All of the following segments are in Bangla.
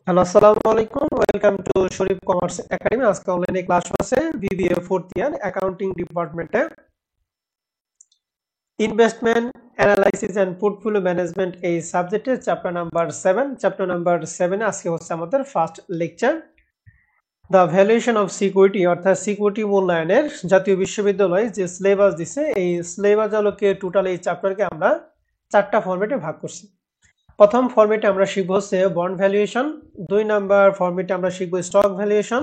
হ্যালো, আসসালামু আলাইকুম। Welcome to Sharif commerce academy. আজকে অনলাইনে ক্লাস হচ্ছে বিবিএ ফোর্থ ইয়ার অ্যাকাউন্টিং ডিপার্টমেন্টে investment analysis and portfolio management এই সাবজেক্টের চ্যাপ্টার নাম্বার 7। চ্যাপ্টার নাম্বার 7 আজকে হচ্ছে আমাদের first lecture. The valuation of security অর্থাৎ সিকিউরিটি মূল্যায়নের জাতীয় বিশ্ববিদ্যালয় যে সিলেবাস দিছে এই সিলেবাস আলোকে টোটাল এই চ্যাপ্টারকে আমরা 4টা ফরম্যাটে ভাগ করছি। প্রথম ফরম্যাটে আমরা শিখবো হচ্ছে বন্ড ভ্যালুয়েশন, 2 নাম্বার ফরম্যাটে আমরা শিখবো স্টক ভ্যালুয়েশন,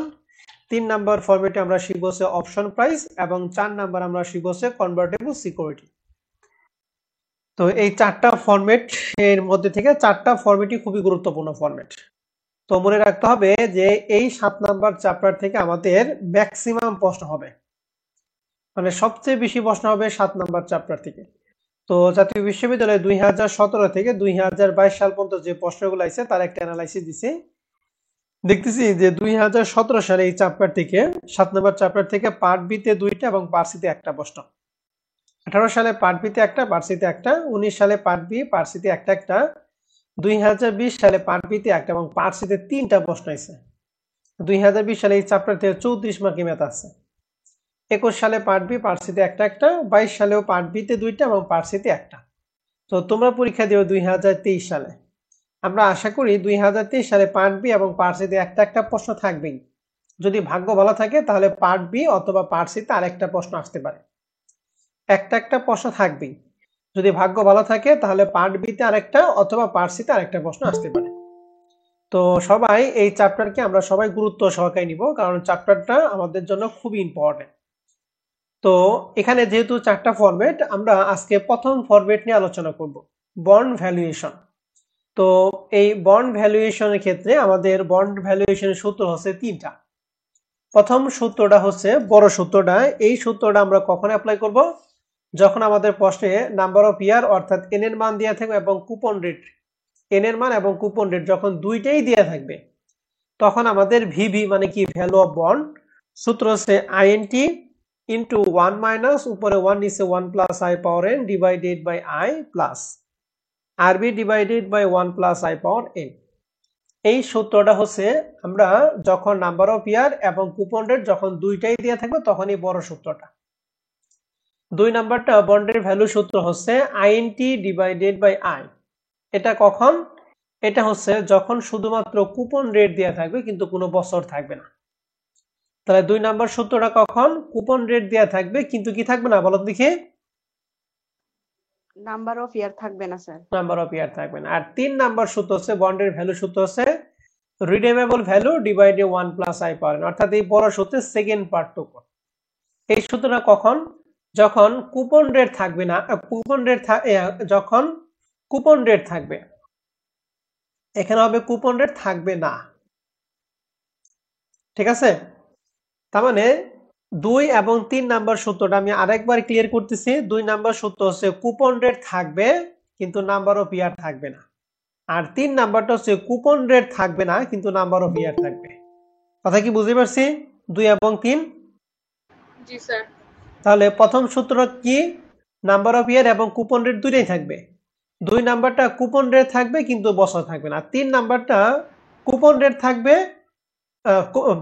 3 নাম্বার ফরম্যাটে আমরা শিখবো হচ্ছে অপশন প্রাইস এবং 4 নাম্বার আমরা শিখবো হচ্ছে কনভার্টেবল সিকিউরিটি। তো এই 4টা ফরম্যাট এর মধ্যে থেকে 4টা ফরম্যাটই খুবই গুরুত্বপূর্ণ ফরম্যাট। তো মনে রাখতে হবে যে এই 7 নাম্বার চ্যাপ্টার থেকে আমাদের ম্যাক্সিমাম প্রশ্ন হবে, মানে সবচেয়ে বেশি প্রশ্ন হবে 7 নাম্বার চ্যাপ্টার থেকে। তো জাতীয় বিশ্ববিদ্যালয়ে 2017 থেকে 2022 সাল পর্যন্ত যে প্রশ্নগুলো আছে তার একটা অ্যানালাইসিস দিছে। দেখতেছি যে 2017 সালে এই চ্যাপ্টার থেকে 7 নম্বর চ্যাপ্টার থেকে পার্ট বি তে 2টা এবং পার্ট সি তে একটা প্রশ্ন, 18 সালে পার্ট বি তে একটা, পার্ট সি তে একটা, 19 সালে পার্ট বি, পার্ট সি তে একটা একটা, 2020 সালে পার্ট বি তে একটা এবং পার্ট সি তে 3টা প্রশ্ন আছে। 2020 সালে এই চ্যাপ্টার থেকে 34 মার্কের ম্যাথ আছে। 21 সালে পার্ট বি, পার্ট সি তে একটা একটা, 22 সালেও পার্ট বি তে 2টা এবং পার্ট সি তে একটা। তো তোমরা পরীক্ষা দিও 2023 সালে। আমরা আশা করি 2023 সালে পার্ট বি এবং পার্ট সি তে একটা একটা প্রশ্ন থাকবেই। যদি ভাগ্য ভালো থাকে তাহলে পার্ট বি অথবা পার্ট সি তে আরেকটা প্রশ্ন আসতে পারে। একটা একটা প্রশ্ন থাকবেই। যদি ভাগ্য ভালো থাকে তাহলে পার্ট বি তে আরেকটা অথবা পার্ট সি তে আরেকটা প্রশ্ন আসতে পারে। তো সবাই এই চ্যাপ্টারকে আমরা সবাই গুরুত্ব সহকারে নিব, কারণ চ্যাপ্টারটা আমাদের জন্য খুবই ইম্পর্টেন্ট। তো এখানে যেহেতু 4টা ফরম্যাট, আমরা আজকে প্রথম ফরম্যাট নিয়ে আলোচনা করব, বন্ড ভ্যালুয়েশন। তো এই বন্ড ভ্যালুয়েশনের ক্ষেত্রে আমাদের বন্ড ভ্যালুয়েশনের সূত্র হচ্ছে 3টা। প্রথম সূত্রটা হচ্ছে বড় সূত্রটা। এই সূত্রটা আমরা কখন অ্যাপ্লাই করব? যখন আমাদের প্রশ্নে নাম্বার অফ ইয়ার অর্থাৎ এন এর মান দেওয়া থাকবে এবং কুপন রেট, এন এর মান এবং কুপন রেট যখন দুইটাই দেওয়া থাকবে তখন আমাদের ভিভি মানে কি, ভ্যালু অফ বন্ড, সূত্র হচ্ছে আইএনটি ইন্টু 1 মাইনাস উপরে 1 নিচে 1 plus I power n divided by I plus RB divided by 1 plus I power n. এই সূত্রটা হচ্ছে আমরা যখন নাম্বার অফ ইয়ার এবং কুপন রেট যখন দুইটাই দেওয়া থাকবে তখন এই বড় সূত্রটা। 2 নাম্বারটা বন্ডের ভ্যালু সূত্র হচ্ছে আইএনটি ডিভাইডেড বাই আই। এটা কখন? এটা হচ্ছে যখন শুধুমাত্র কুপন রেট দেওয়া থাকবে কিন্তু কোনো বছর থাকবে না। তাহলে 2 নাম্বার সূত্রটা কখন? কুপন রেট দেওয়া থাকবে কিন্তু কি থাকবে না, বলো দেখি? নাম্বার অফ ইয়ার থাকবে না স্যার। নাম্বার অফ ইয়ার থাকবে না। আর 3 নাম্বার সূত্র হচ্ছে বন্ডের ভ্যালু সূত্র হচ্ছে redeemable value divided 1 plus I power n, অর্থাৎ এই বড় সূত্রের সেকেন্ড পার্টটুকু। এই সূত্রটা কখন? যখন কুপন রেট থাকবে না, যখন কুপন রেট থাকবে, এখানে হবে কুপন রেট থাকবে না। ঠিক আছে? তার মানে 2 এবং 3 নাম্বার সূত্রটা আমি আরেকবার ক্লিয়ার করতেছি। 2 নাম্বার সূত্র হচ্ছে কুপন রেট থাকবে কিন্তু নাম্বার অফ ইয়ার থাকবে না। আর 3 নাম্বারটা হচ্ছে কুপন রেট থাকবে না কিন্তু নাম্বার অফ ইয়ার থাকবে। কথা কি বুঝতে পারছি? 2 এবং 3। জি স্যার। তাহলে প্রথম সূত্র কি? নাম্বার অফ ইয়ার এবং কুপন রেট দুইটাই থাকবে। 2 নাম্বারটা কুপন রেট থাকবে কিন্তু বছর থাকবে না। 3 নাম্বারটা কুপন রেট থাকবে,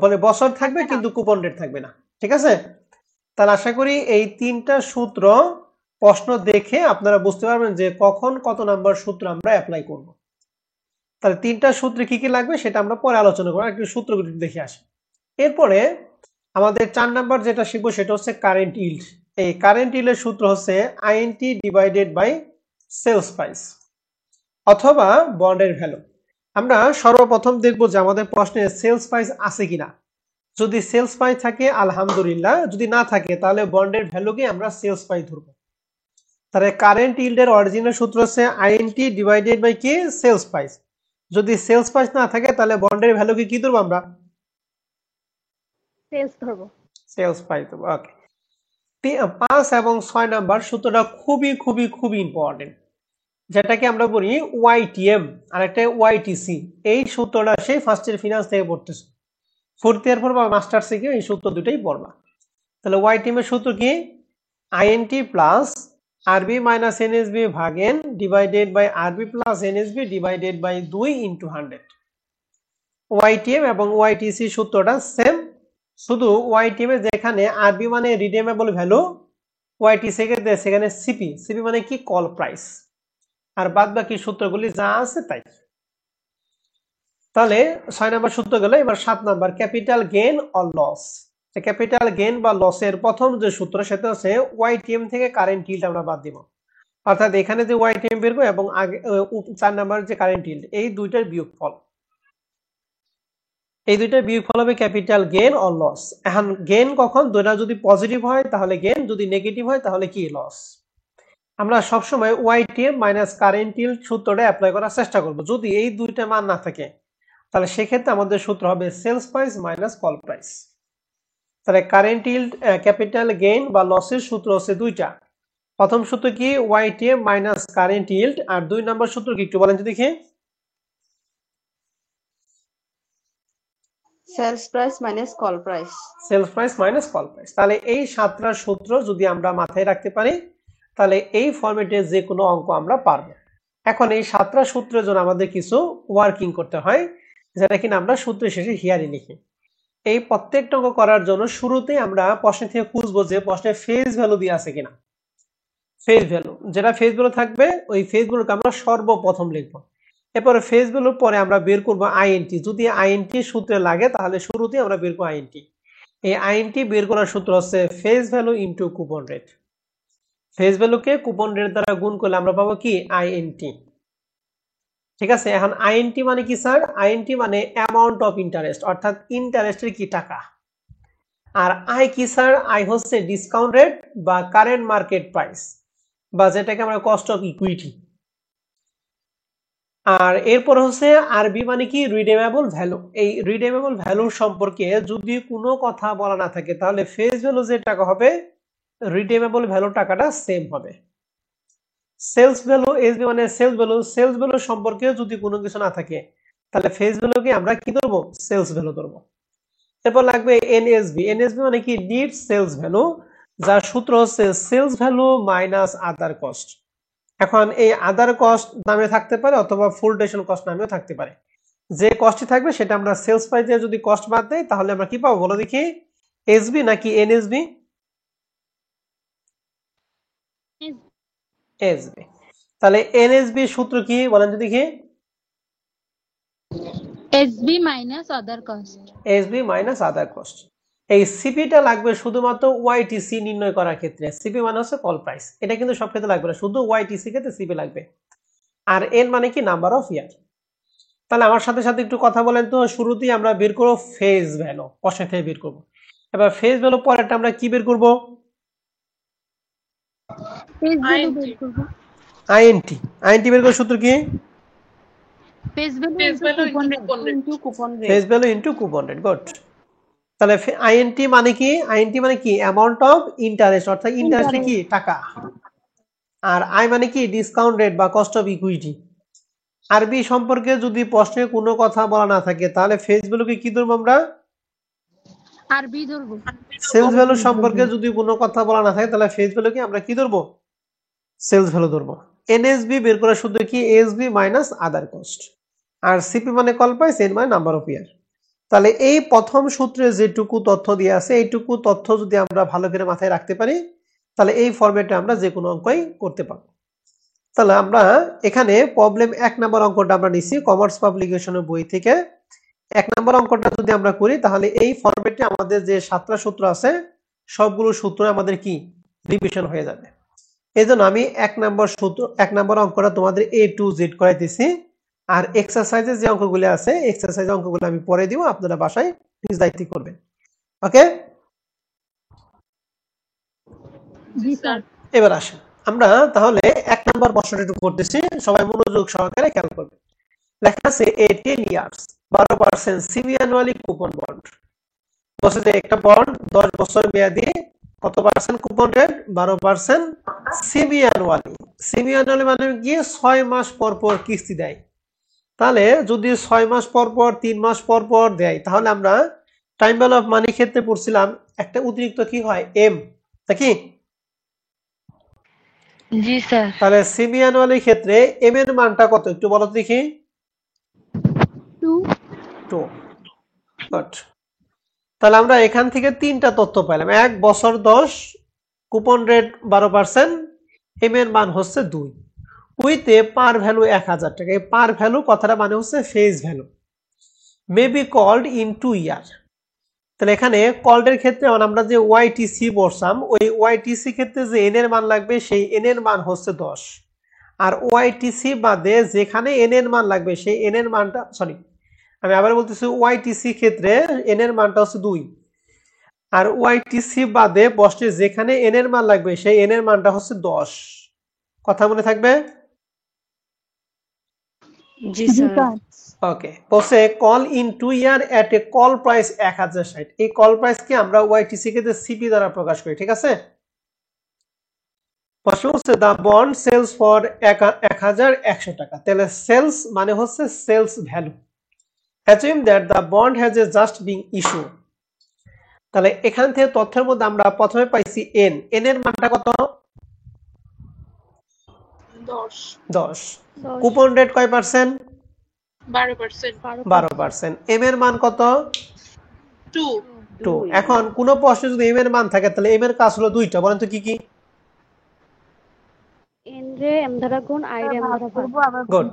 বলে বছর থাকবে কিন্তু কুপন রেট থাকবে না। ঠিক আছে? তাহলে আশা করি এই 3টা সূত্র প্রশ্ন দেখে আপনারা বুঝতে পারবেন যে কখন কত নাম্বার সূত্র আমরা অ্যাপ্লাই করব। তাহলে 3টা সূত্রে কি কি লাগবে সেটা আমরা পরে আলোচনা করব, একটু সূত্রগুলো দেখে আসি। এরপরে আমাদের 4 নাম্বার যেটা শিখবো সেটা হচ্ছে কারেন্ট ইল্ড। এই কারেন্ট ইল্ডের সূত্র হচ্ছে INT divided by sales price অথবা বন্ডের ভ্যালু। আমরা সর্বপ্রথম দেখব যে আমাদের প্রশ্নে সেলস প্রাইস আছে কিনা। যদি সেলস প্রাইস থাকে আলহামদুলিল্লাহ, যদি না থাকে তাহলে বন্ডের ভ্যালুকে আমরা সেলস প্রাইস ধরবো। তাহলে কারেন্ট ইল্ডের অরিজিনাল সূত্র হচ্ছে আইএনটি ডিভাইডেড বাই কি, সেলস প্রাইস। যদি সেলস প্রাইস না থাকে তাহলে বন্ডের ভ্যালুকে কি ধরবো আমরা? সেলস ধরবো। সেলস প্রাইস ধরবো। ওকে। 5 এবং 6 নাম্বার সূত্রটা খুবই খুবই খুবই ইম্পর্টেন্ট, যেটাকে আমরা বলি ওয়াইটিএম আর একটা ওয়াইটিসি। এই সূত্রটা সেই ফার্স্ট ইয়ার ফিনান্স থেকে পড়তেছে, ফোর্থ ইয়ার পড়বা মাস্টার্স থেকে এই সূত্র দুটাই পড়বা। তাহলে ওয়াইটিএম এর সূত্র কি? INT plus RB minus NSB ভাগেন divided by RB plus NSB divided by 2 into 100। YTM এবং ওয়াইটিসি সূত্রটা সেম, শুধু ওয়াইটিএম এ যেখানে আরবি মানে রিডিমেবল ভ্যালু, ওয়াইটিসি ক্ষেত্রে সেখানে সিপি, সিপি মানে কি কল প্রাইস, আর বাদ বাকি সূত্রগুলি যা আছে তাই। তাহলে 6 নম্বর সূত্র গেল। এবার 7 নম্বর capital gain or loss. Capital gain বা লসের প্রথম যে সূত্র সেটা হচ্ছে ওয়াইটিএম থেকে কারেন্ট ইল্ড আমরা বাদ দিব, অর্থাৎ এখানে যে ওয়াইটিএম বের করব এবং আগে 4 নম্বর যে কারেন্ট ইল্ড, এই দুইটার বিয়োগফল, এই দুইটার বিয়োগফল হবে ক্যাপিটাল গেইন অর লস। এখন গেইন কখন, দুইটা যদি পজিটিভ হয় তাহলে গেইন, যদি নেগেটিভ হয় তাহলে কি লস। আমরা সবসময় ওয়াইটিএম মাইনাস কারেন্ট ইল্ড সূত্রটা অ্যাপ্লাই করার চেষ্টা করব। যদি এই দুইটা মান না থাকে তাহলে সেক্ষেত্রে আমাদের সূত্র হবে sales price minus call price. তাহলে কারেন্ট ইল্ড ক্যাপিটাল গেইন বা লসের সূত্র হচ্ছে দুইটা। প্রথম সূত্র কি ওয়াইটিএম মাইনাস কারেন্ট ইল্ড, আর 2 নম্বর সূত্র কি একটু বলেন তো দেখি। Sales price minus call price. Sales price minus call price. তাহলে এই 7টা সূত্র যদি আমরা মাথায় রাখতে পারি তাহলে এই ফরম্যাটে যে কোনো অঙ্ক আমরা পারবো। এখন এই 7টা সূত্রের জন্য আমাদের কিছু ওয়ার্কিং করতে হয়, যেটা কিনা আমরা সূত্রের শেষে হিয়ারে লিখি। এই প্রত্যেকটা অঙ্ক করার জন্য শুরুতে আমরা প্রশ্ন থেকে খুঁজবো যে প্রশ্নে ফেজ ভ্যালু দিয়ে আছে কিনা। ফেজ ভ্যালু, যেটা ফেজ ভ্যালু থাকবে ওই ফেজ ভ্যালুকে আমরা সর্বপ্রথম লিখবো। এরপরে ফেজ ভ্যালুর পরে আমরা বের করবো আইএনটি, যদি আইএনটি সূত্রে লাগে তাহলে শুরুতেই আমরা বের করবো আইএনটি। এই আইএনটি বের করার সূত্র হচ্ছে face value into coupon rate. Face ভ্যালুকে কুপন রেট দ্বারা গুণ করলে আমরা পাবো কি আইএনটি। ঠিক আছে, এখন আইএনটি মানে কি স্যার? আইএনটি মানে অ্যামাউন্ট অফ ইন্টারেস্ট, অর্থাৎ ইন্টারেস্টের কি টাকা। আর আই কি স্যার? আই হচ্ছে ডিসকাউন্ট রেট বা কারেন্ট মার্কেট প্রাইস, বা যেটাকে আমরা কস্ট অফ ইকুইটি। আর এরপর হচ্ছে আরবি মানে কি রিডেমেবল ভ্যালু। এই রিডেমেবল ভ্যালুর সম্পর্কে যদি কোনো কথা বলা না থাকে তাহলে ফেস ভ্যালু যে টাকা হবে রিডেমেবল ভ্যালু টাকাটা সেম হবে। সেলস ভ্যালু এসবি মানে সেলস ভ্যালু, সেলস ভ্যালু সম্পর্কে যদি কোনো কিছু না থাকে তাহলে ফেস ভ্যালুকে আমরা কি ধরবো? সেলস ভ্যালু ধরবো। এরপর লাগবে এনএসবি। এনএসবি মানে কি নিট সেলস ভ্যালু, যার সূত্র হচ্ছে সেলস ভ্যালু মাইনাস আদার কস্ট। এখন এই আদার কস্ট নামে থাকতে পারে অথবা ফুল ডেশন কস্ট নামেও থাকতে পারে। যে কস্টই থাকবে সেটা আমরা সেলস প্রাইস দিয়ে যদি কস্ট বাদ দেই তাহলে আমরা কি পাবো বলো দেখি, এসবি নাকি এনএসবি? এসবি। তাহলে এনএসবি সূত্র কি বলেন তো দেখি। এসবি মাইনাস আদার কস্ট। এসবি মাইনাস আদার কস্ট। এই সিপিটা লাগবে শুধুমাত্র ওয়াইটিসি নির্ণয় করার ক্ষেত্রে। সিপি মানে হচ্ছে কল প্রাইস, এটা কিন্তু সব ক্ষেত্রে লাগবে না, শুধু ওয়াইটিসি ক্ষেত্রে সিপি লাগবে। আর এন মানে কি নাম্বার অফ ইয়ার। তাহলে আমার সাথে সাথে একটু কথা বলেন তো, শুরুতেই আমরা বের করবো ফেজ ভ্যালু, প্রশ্ন থেকে বের করবো। এবার ফেজ ভ্যালু পরেরটা আমরা কি বের করবো? আইএনটি। আইএনটি বের করার সূত্র কি? Face value into coupon rate. Phase value into coupon rate. Good. তাহলে আইএনটি মানে কি? আইএনটি মানে কি অ্যামাউন্ট অফ ইন্টারেস্ট, অর্থাৎ ইন্টারেস্ট কি টাকা। আর আই মানে কি ডিসকাউন্ট রেট বা কস্ট অফ ইকুইটি। আরবি সম্পর্কে যদি প্রশ্নে কোনো কথা বলা না থাকে তাহলে ফেজ ভ্যালুকে কি ধরবো আমরা? আরবি ধরবো। সেলস ভ্যালু সম্পর্কে যদি কোনো কথা বলা না থাকে তাহলে ফেজ ভ্যালুকে আমরা কি ধরবো? সেলস ভ্যালু ধরবো। এনএসবি বের করার সূত্র কি? এসবি মাইনাস আদার কস্ট। আর সিপি মানে কল প্রাইস, এন মানে নাম্বার অফ ইয়ার। তাহলে এই প্রথম সূত্রে যেটুকু তথ্য দিয়ে আছে এইটুকু তথ্য যদি আমরা ভালো করে মাথায় রাখতে পারি তাহলে এই ফরম্যাটে আমরা যে কোনো অঙ্কই করতে পারবো। তাহলে আমরা এখানে প্রবলেম 1 নম্বর অঙ্কটা আমরা নিছি কমার্স পাবলিকেশনের বই থেকে। 1 নম্বর অঙ্কটা যদি আমরা করি তাহলে এই ফরম্যাটে আমাদের যে 7টা সূত্র আছে সবগুলো সূত্র আমাদের কি রিভিশন হয়ে যাবে। এজন্য আমি 1 নম্বর অঙ্কটা তোমাদের A to Z করাইতেছি। আর এক্সারসাইজে যে অঙ্কগুলো আছে এক্সারসাইজ অঙ্কগুলো আমি পরে দিব, আপনারা বাসায় নিজ দায়িত্বে করবেন। ওকে, জি স্যার। এবার আসেন আমরা তাহলে 1 নম্বর প্রশ্নটা একটু করতেছি, সবাই মনোযোগ সহকারে খেয়াল করবেন। লেখা আছে এ 10 years 12% semi annually coupon bond. বলছে যে একটা বন্ড 10 বছর মেয়াদি, কত percent coupon rate? 12% semi annually. Semi annually মানে গিয়ে 6 মাস পর পর কিস্তি দেয়। তাহলে যদি 6 মাস পর পর 3 মাস পর পর দেয় তাহলে আমরা টাইম ভ্যালু অফ মানি ক্ষেত্রে পড়ছিলাম একটা অতিরিক্ত কি হয় এম, নাকি? জি স্যার। তাহলে সেমি অ্যানুয়ালি ক্ষেত্রে এম এর মানটা কত একটু বলো দেখি। 2 গুড তাহলে আমরা এখান থেকে তিনটা তথ্য পেলাম 1 বছর 10 কুপন রেট 12% এম এর মান হচ্ছে 2 উইথ এ পার ভ্যালু 1000 টাকা এই পার ভ্যালু কথাটা মানে হচ্ছে face value may be called in 2 year তাহলে এখানে কল্ডের ক্ষেত্রে আমরা যে ওয়াইটিসি বললাম ওই ওয়াইটিসি ক্ষেত্রে যে এন এর মান লাগবে সেই এন এর মান হচ্ছে 10 আর ওয়াইটিসি বাদে যেখানে এন এর মান লাগবে সেই এন এর মানটা সরি আমি আবার বলতেছি ওয়াইটিসি ক্ষেত্রে এন এর মানটা হচ্ছে 2 আর ওয়াইটিসি বাদে প্রশ্নে যেখানে এন এর মান লাগবে সেই এন এর মানটা হচ্ছে 10 কথা মনে থাকবে জি স্যার ওকে বসে call in 2 year at A call price 1060 এই কল প্রাইস কি আমরা ওয়াইটিসি কে সিপি দ্বারা প্রকাশ করি ঠিক আছে প্রশ্ন হচ্ছে দা বন্ড সেলস ফর 1100 টাকা তাহলে সেলস মানে হচ্ছে sales value assume that the bond has just been issued তাহলে এখান থেকে তথ্যের মধ্যে আমরা প্রথমে পাইছি এন এন এর মানটা কত 10 কুপন রেট কয় পার্সেন্ট 12% এম এর মান কত 2 এখন কোন প্রশ্নে যদি এম এর মান থাকে তাহলে এম এর কাজ হলো দুইটা বলেন তো কি কি এন রে এম দ্বারা গুণ আই রে এম দ্বারা ভাগ গুড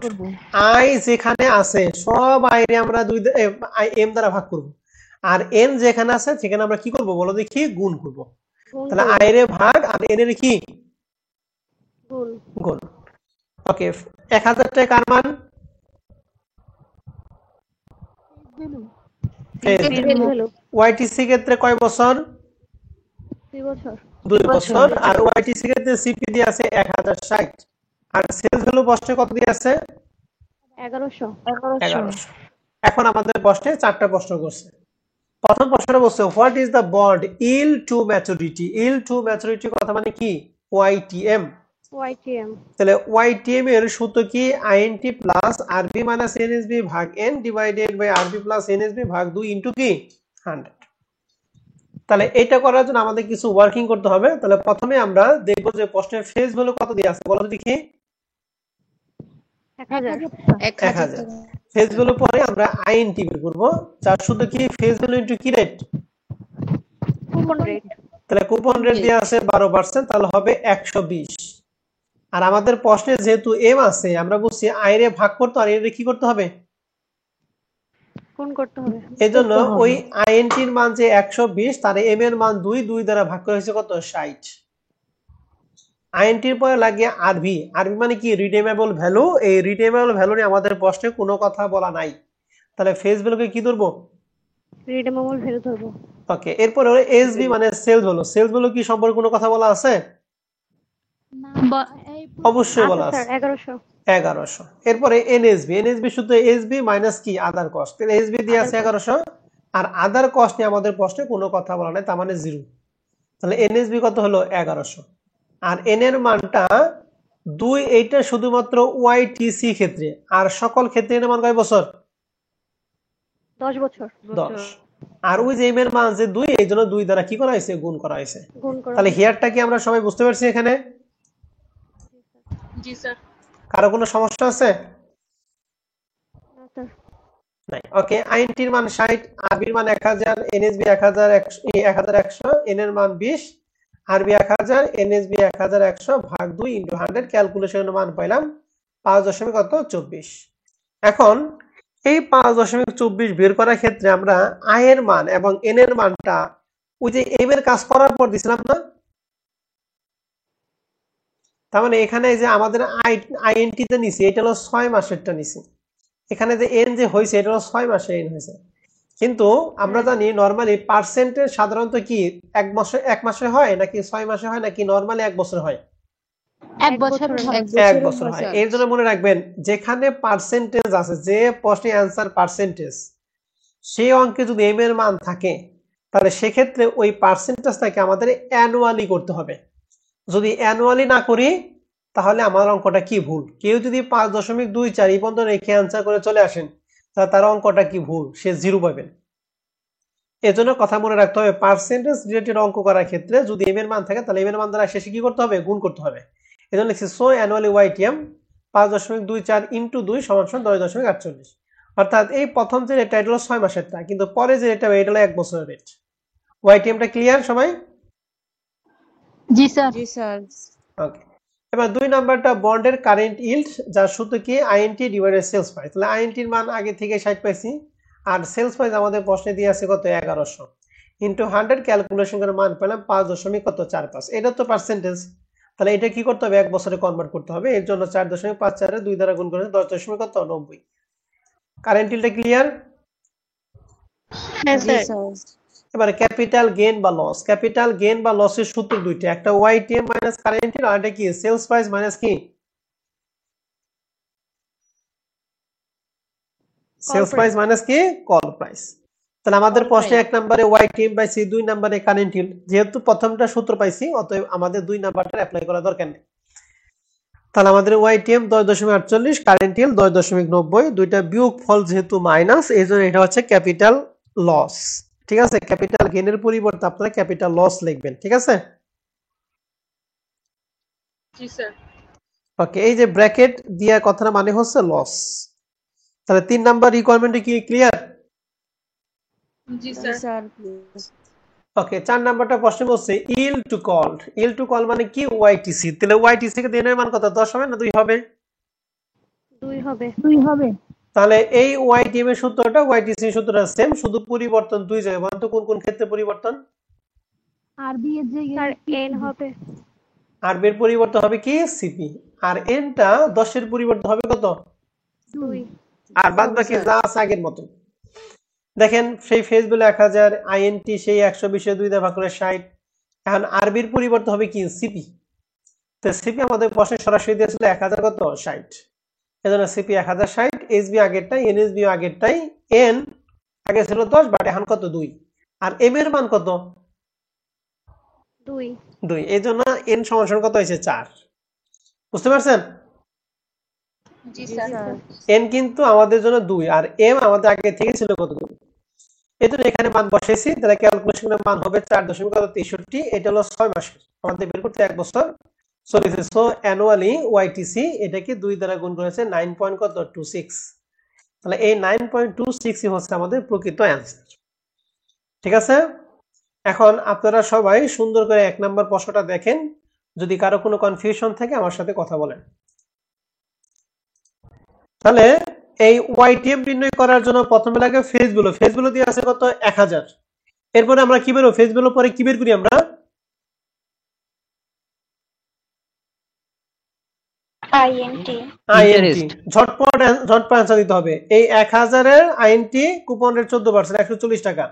আই যেখানে আছে সব আই রে আমরা এম দ্বারা ভাগ করব আর এন যেখানে আছে সেখানে আমরা কি করব বলো দেখি গুণ করব তাহলে আই রে ভাগ আর এন এর কি গুণ গুণ ওকে 1000 টাকা কার মান ওয়াইটিসি ক্ষেত্রে কয় বছর 2 বছর 2 বছর আর ওয়াইটিসি ক্ষেত্রে সিপি দিয়ে আছে 1060 আর সেলস ভ্যালু প্রশ্নে কত দিয়ে আছে 1100 এখন আমাদের প্রশ্নে চারটা প্রশ্ন করছে প্রথম প্রশ্নটা বলছে what is the bond yield to maturity yield to maturity কথা মানে কি ওয়াইটিএম তাহলে ওয়াইটিএম এর সূত্র কি INT plus RB minus NSB ভাগ N divided by RB plus NSB ভাগ 2 ইনটু কি 100 তাহলে এটা করার জন্য আমাদের কিছু ওয়ার্কিং করতে হবে তাহলে প্রথমে আমরা দেখব যে প্রশ্নের ফেজ ভ্যালু কত দিয়ে আছে বলো দেখি 1000 ফেজ ভ্যালু পরে আমরা আইএনটি বের করব যার সূত্র কি ফেজ ভ্যালু ইনটু কি রেট কুপন রেট তাহলে কুপন রেট দিয়ে আছে 12% তাহলে হবে 120 আর আমাদের প্রশ্নে যেহেতু এম আছে আমরা বলছি আই রে ভাগ করতে আর এর কি করতে হবে গুণ করতে হবে এজন্য ওই আইএনটি এর মান যে 120 তার এম এর মান 2 দ্বারা ভাগ করা হয়েছে কত 60 আইএনটি এর পরে লাগে আরবি আরবি মানে কি রিডেমেবল ভ্যালু এই রিডেমেবল ভ্যালু নিয়ে আমাদের প্রশ্নে কোনো কথা বলা নাই তাহলে ফেজ ভ্যালুকে কি ধরবো রিডেমেবল ভ্যালু ধরবো ওকে এরপর হলো এসবি মানে সেলস ভ্যালু কি সম্পর্কে কোনো কথা বলা আছে না অবশ্যই বলা আছে 1100 এরপরে এনএসবি শুধু এসবি মাইনাস কি আদার কস্ট তাহলে এসবি দিয়ে আছে 1100 আর আদার কস্ট নিয়ে আমাদের প্রশ্নে কোনো কথা বলা নাই তার মানে 0 তাহলে এনএসবি কত হলো 1100 আর এন এর মানটা 2 এইটা শুধুমাত্র ওয়াইটিসি ক্ষেত্রে আর সকল ক্ষেত্রে এর মান কয় বছর 10 বছর 10 আর ওই যে এম এর মান যে 2 এইজন্য 2 দ্বারা কি করা হয়েছে গুণ করা হয়েছে তাহলে হিয়ারটা কি আমরা সবাই বুঝতে পারছি এখানে জি স্যার কারো কোনো সমস্যা আছে না স্যার নাই ওকে আইএনটির মান 60 আরবির মান 1000 এনএসবি 1100 এন এর মান 20 আরবি 1000 এনএসবি 1100 ভাগ 2 ইনটু 100 ক্যালকুলেশনের মান পাইলাম 5.24 এখন এই 5.24 বের করার ক্ষেত্রে আমরা আই এর মান এবং এন এর মানটা ওই যে এম এর কাজ করার পর দিছিলাম না তার মানে এখানে যে আমাদের আইএনটি তে নিছি এটা হলো 6 মাসেরটা নিছি এখানে যে এন যে হইছে এটা হলো 6 মাসে এন হইছে কিন্তু আমরা জানি নরমালি পার্সেন্টেজ সাধারণত কি এক মাসে হয় নাকি 6 মাসে হয় নাকি নরমালি 1 বছর হয় 1 বছর হয় 1 বছর হয় এর জন্য মনে রাখবেন যেখানে পার্সেন্টেজ আছে যে প্রশ্নে অ্যানসার পার্সেন্টেজ সেই অঙ্কে যদি এম এর মান থাকে তাহলে সেক্ষেত্রে ওই পার্সেন্টেজটাকে আমাদের অ্যানুয়ালি করতে হবে যদি অ্যানুয়ালি না করি তাহলে আমার অঙ্কটা কি ভুল কেউ যদি 5.24 এই পর্যন্ত রেখে অ্যানসার করে চলে আসেন তাহলে তার অঙ্কটা কি ভুল সে 0 পাবেন এজন্য কথা মনে রাখতে হবে পার্সেন্টেজ রিলেটেড অঙ্ক করার ক্ষেত্রে যদি এম এর মান থাকে তাহলে এম এর মান দ্বারা শেষে কি করতে হবে গুণ করতে হবে এজন্য লিখছি সো অ্যানুয়ালি ওয়াইটিএম 5.24 ইনটু 2 সমান 10.48 অর্থাৎ এই প্রথম যে রেটটা এটা হলো 6 মাসেরটা, কিন্তু পরে যে রেটটা এটা হলো 1 বছরের রেট। ওয়াইটিএমটা ক্লিয়ার সবাই? জি স্যার। জি স্যার। ওকে, এবার 2 নাম্বারটা বন্ডের কারেন্ট ইল্ড, যার সূত্র কি আইএনটি ডিভাইডেড সেলস প্রাইস। তাহলে আইএনটির মান আগে থেকে 60 পাইছি, আর সেলস প্রাইস আমাদের প্রশ্নে দিয়ে আছে কত 1100 ইনটু 100, ক্যালকুলেশন করে মান পেলাম 5.45। এটা তো পার্সেন্টেজ, তাহলে এটা কি করতে হবে 1 বছরে কনভার্ট করতে হবে। এর জন্য 4.54 এর 2 দ্বারা গুণ করে 10.90। কারেন্ট ইল্ডটা ক্লিয়ার? হ্যাঁ জি স্যার। স্যার। এবারে ক্যাপিটাল গেইন বা লস। ক্যাপিটাল গেইন বা লসের সূত্র দুইটা, একটা ওয়াইটিএম মাইনাস কারেন্ট ইল্ড, আর একটা কি সেলস প্রাইস মাইনাস কি সেলস প্রাইস মাইনাস কি কল প্রাইস। তাহলে আমাদের Call প্রশ্নে price. 1 নম্বরে ওয়াইটিএম পাইছি, 2 নম্বরে কারেন্ট ইল্ড। যেহেতু প্রথমটা সূত্র পাইছি, অতএব আমাদের 2 নাম্বারটা অ্যাপ্লাই করা দরকার নেই। তাহলে আমাদের ওয়াইটিএম 10.48, কারেন্ট ইল্ড 10.90, দুইটা বিয়োগ ফল যেহেতু মাইনাস, এই জন্য এটা হচ্ছে ক্যাপিটাল লস। ঠিক আছে, ক্যাপিটাল গেইনের পরিবর্তে আপনারা ক্যাপিটাল লস লিখবেন। ঠিক আছে, জি স্যার। ওকে। এই যে ব্র্যাকেট দিয়া কথাটা মানে হচ্ছে লস। তাহলে 3 নাম্বার রিকোয়ারমেন্ট কি ক্লিয়ার? জি স্যার। ওকে, 4 নাম্বারটা প্রশ্ন বলছে yield to call. Yield to call মানে কি ওয়াইটিসি। তাহলে ওয়াইটিসি কে দিনের মান কত 10 হবে না 2 হবে? 2 হবে। তাহলে এই ওয়াইটিএম এর সূত্রটা ওয়াইটিসি সূত্রটা সেম, শুধু পরিবর্তন দুই জায়গায়। বলতো কোন কোন ক্ষেত্রে পরিবর্তন? আরবি এর জায়গায় এন হবে। আরবি এর পরিবর্তন হবে কি সিপি, আর এনটা 10 এর পরিবর্তন হবে কত 2। আর বাদ বাকি যা আছে আগের মতো। দেখেন সেই ফেস ভ্যালু 1000, আইএনটি সেই 120 এর 2 দিয়ে ভাগ করে 60। এখন আরবির পরিবর্তন হবে কি সিপি। তো সিপি আমাদের প্রশ্নে সরাসরি দিয়েছিল 1000 কত 60, এজন্য সিপি 1060। এসবি আগেরটাই, এনএসবি আগেরটাই। এন আগে ছিল 10, বাট এখন কত 2, আর এম এর মান কত 2। এই জন্য এন সমান কত হয়েছে 4। বুঝতে পারছেন? জি স্যার। এন কিন্তু আমাদের জন্য 2, আর এম আমাদের আগে থেকে ছিল কত 2। এই জন্য এখানে মান বসাইছি, তাহলে ক্যালকুলেশনের মান হবে 4.63। এটা হলো 6 মাসের, আমাদের বের করতে 1 বছর চলেছে। সো অ্যানুয়ালি ওয়াইটিসি এটাকে 2 দ্বারা গুণ করেছে 9.26। তাহলে এই 9.26 হচ্ছে আমাদের প্রকৃত অ্যান্সার। ঠিক আছে, এখন আপনারা সবাই সুন্দর করে 1 নাম্বার প্রশ্নটা দেখেন। যদি কারো কোনো কনফিউশন থাকে আমার সাথে কথা বলেন। তাহলে এই ওয়াইটিএম নির্ণয় করার জন্য প্রথমে লাগে ফেজ ভ্যালু। ফেজ ভ্যালু দিয়ে আছে কত 1000। এরপরে আমরা কি বের ফেজ ভ্যালু পরে কি বের করি আমরা আইএনটি। ঝটপট অ্যান্সার দিতে হবে। এই 1000 এর আইএনটি কুপন রেট 14%, 140 টাকা।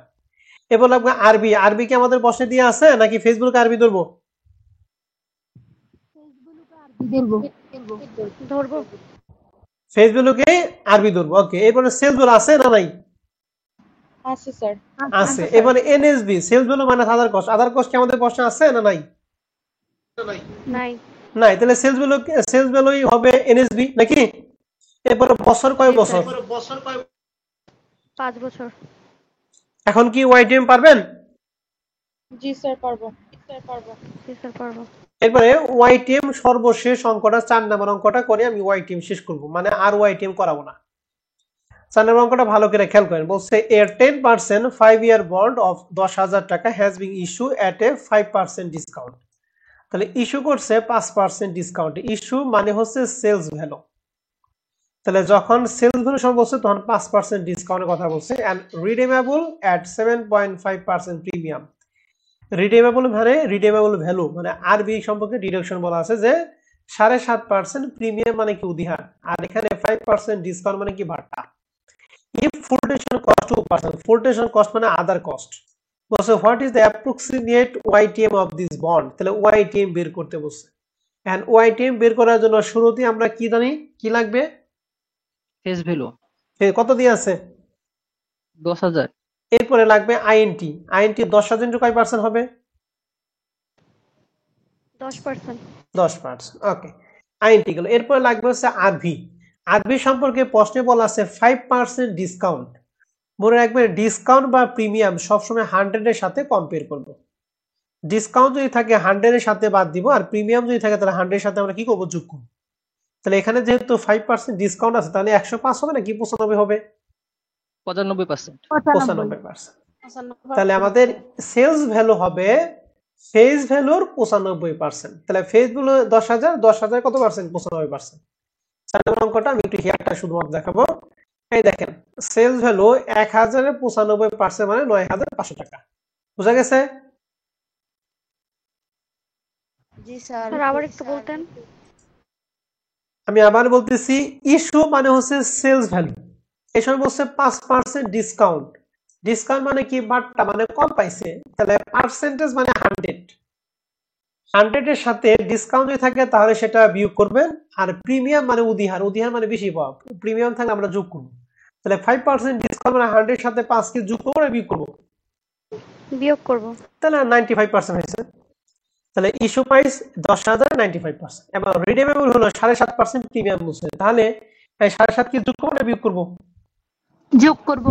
এবার লাগবে আরবি। আরবি কি আমাদের প্রশ্নে দিয়ে আছে নাকি ফেসবুক আরবি ধরবো? ধরবো। ফেসবুকে আরবি ধরবো। ওকে, এরপরে সেলস ভ্যালু আছে না নাই? আছে স্যার। আছে। এবারে এনএসবি সেলস ভ্যালু মানে আদার কস্ট। আদার কস্ট কি আমাদের প্রশ্নে আছে না নাই? নাই। নাই। তাহলে সেলস ভ্যালুই হবে এনএসবি নাকি? এরপরে বছর কয় বছর? 5 বছর। এখন কি ওয়াইটিএম পারবেন? জি স্যার পারবো। জি স্যার পারবো। এরপরে ওয়াইটিএম সর্বশেষ অঙ্কটা 4 নম্বর অঙ্কটা করে আমি ওয়াইটিএম শেষ করব, মানে আর ওয়াইটিএম করাবো না। 4 নম্বর অঙ্কটা ভালো করে খেয়াল করেন। বলছে এ 10% 5 ইয়ার বন্ড অফ 10,000 টাকা has been issue at A 5% discount. তাহলে ইস্যু করছে 5% ডিসকাউন্ট। ইস্যু মানে হচ্ছে সেলস ভ্যালু। তাহলে যখন সেলস ভ্যালু সব বলছে তখন 5% ডিসকাউন্টের কথা বলছে। And redeemable at 7.5% premium. Redeemable value মানে আরবি সম্পর্কে ডিডাকশন বলা আছে যে 7.5% প্রিমিয়াম মানে কি উদিহার, আর এখানে 5% ডিসকাউন্ট মানে কি ভাটা। ইফ ফুলটেশন কস্ট 2%, ফুলটেশন কস্ট মানে আদার কস্ট। বলছে what is the approximate YTM of this bond. তাহলে ওয়াইটিএম বের করতে বলছে। এন্ড ওয়াইটিএম বের করার জন্য শুরুতেই আমরা কি জানি কি লাগবে? ফেস ভ্যালু কত দিয়ে আছে 10,000। এরপরে লাগবে আইএনটি। আইএনটি 10,000 ইনটু কয় পার্সেন্ট হবে? 10%। 10%। ওকে, আইএনটি গেল। এরপরে লাগবে হচ্ছে আরভি। আরভি সম্পর্কে প্রশ্নে বলা আছে 5% ডিসকাউন্ট। মনে রাখবেন ডিসকাউন্ট বা প্রিমিয়াম সবসময় 100 এর সাথে কম্পেয়ার করব। ডিসকাউন্ট যদি থাকে 100 এর সাথে বাদ দিব, আর প্রিমিয়াম যদি থাকে তাহলে 100 এর সাথে আমরা কি করব যোগ করব। তাহলে এখানে যেহেতু 5% ডিসকাউন্ট আছে তাহলে 105 হবে নাকি 95 হবে? 95%। 95%। তাহলে আমাদের সেলস ভ্যালু হবে ফেস ভ্যালুর 95%। তাহলে ফেস ভ্যালু 10,000, 10,000 কত পার্সেন্ট? 95%। 4 নম্বর অঙ্কটা আমি একটু হিয়ারটা শুধুমাত্র দেখাবো। এই দেখেন, সেলস ভ্যালু 1000 এর 95% মানে 9500 টাকা। বুঝা গেছে? জি স্যার। আবার একটু বলতেন। আমি আবার বলতেছি, ইস্যু মানে হচ্ছে সেলস ভ্যালু, এই সময় বলছে 5% ডিসকাউন্ট। ডিসকাউন্ট মানে কি? বাট্টা মানে কম পাইছে। তাহলে পার্সেন্টেজ মানে 100 এর সাথে ডিসকাউন্ট যদি থাকে তাহলে সেটা বিয়োগ করবেন। আর প্রিমিয়াম মানে উদিহার, উদিহার মানে বেশি পাওয়া, প্রিমিয়াম থাকলে আমরা যোগ করবো। তাহলে 5% ডিসকাউন্ট মানে 100 এর সাথে 5 কে যোগ করবো না বিয়োগ করবো? বিয়োগ করব। তাহলে 95% হয়েছে। তাহলে ইস্যু প্রাইস 10,000, 95%। এবার রিডিমেবল হলো 7.5% প্রিমিয়াম বলছে, তাহলে 7.5 কি যোগ করবো না বিয়োগ করবো? যোগ করব।